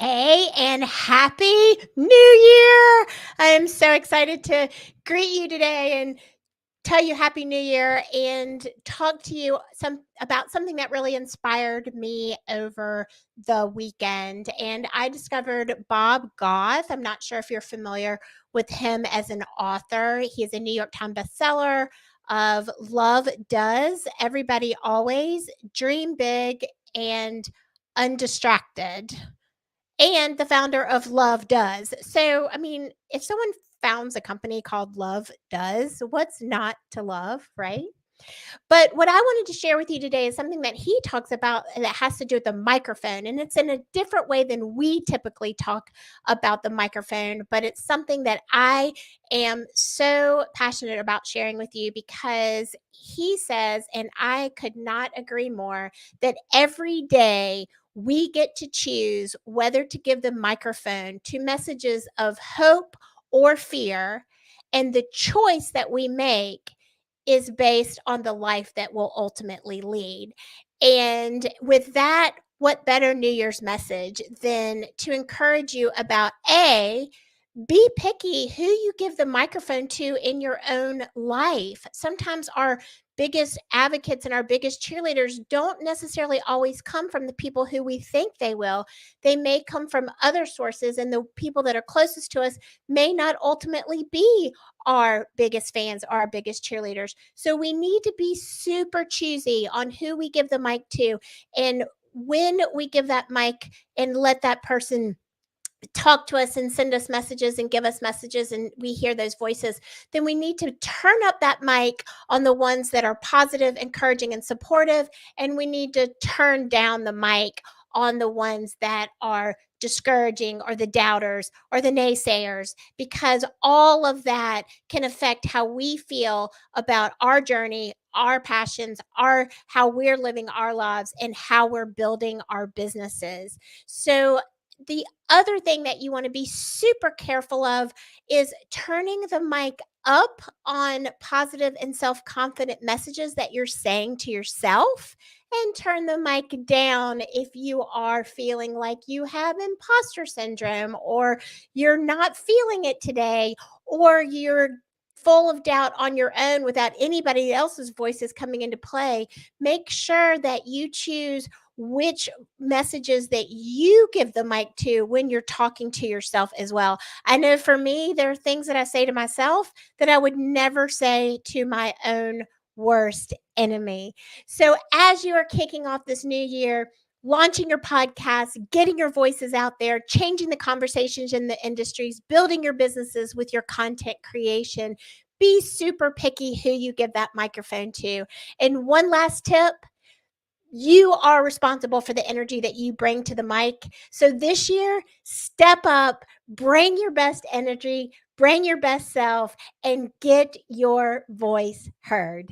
Hey, and happy New Year! I'm so excited to greet you today and tell you happy New Year and talk to you about something that really inspired me over the weekend. And I discovered Bob Goff. I'm not sure if you're familiar with him as an author. He is a New York Times bestseller of Love Does, Everybody Always, Dream Big, and Undistracted, and the founder of Love Does. So, I mean, if someone founds a company called Love Does, what's not to love, right? But what I wanted to share with you today is something that he talks about that has to do with the microphone. And it's in a different way than we typically talk about the microphone, but it's something that I am so passionate about sharing with you because he says, and I could not agree more, that every day we get to choose whether to give the microphone to messages of hope or fear. And the choice that we make is based on the life that will ultimately lead. And with that, what better New Year's message than to encourage you about be picky who you give the microphone to in your own life. Sometimes our biggest advocates and our biggest cheerleaders don't necessarily always come from the people who we think they will. They may come from other sources, and the people that are closest to us may not ultimately be our biggest fans or our biggest cheerleaders. So we need to be super choosy on who we give the mic to and when we give that mic and let that person talk to us and send us messages and give us messages and we hear those voices, then we need to turn up that mic on the ones that are positive, encouraging, and supportive. And we need to turn down the mic on the ones that are discouraging or the doubters or the naysayers, because all of that can affect how we feel about our journey, our passions, our how we're living our lives, and how we're building our businesses. So the other thing that you want to be super careful of is turning the mic up on positive and self confident messages that you're saying to yourself, and turn the mic down if you are feeling like you have imposter syndrome, or you're not feeling it today, or you're full of doubt on your own without anybody else's voices coming into play. Make sure that you choose which messages that you give the mic to when you're talking to yourself as well. I know for me, there are things that I say to myself that I would never say to my own worst enemy. So, as you are kicking off this new year, launching your podcast, getting your voices out there, changing the conversations in the industries, building your businesses with your content creation, be super picky who you give that microphone to. And one last tip: you are responsible for the energy that you bring to the mic. So this year, step up, bring your best energy, bring your best self, and get your voice heard.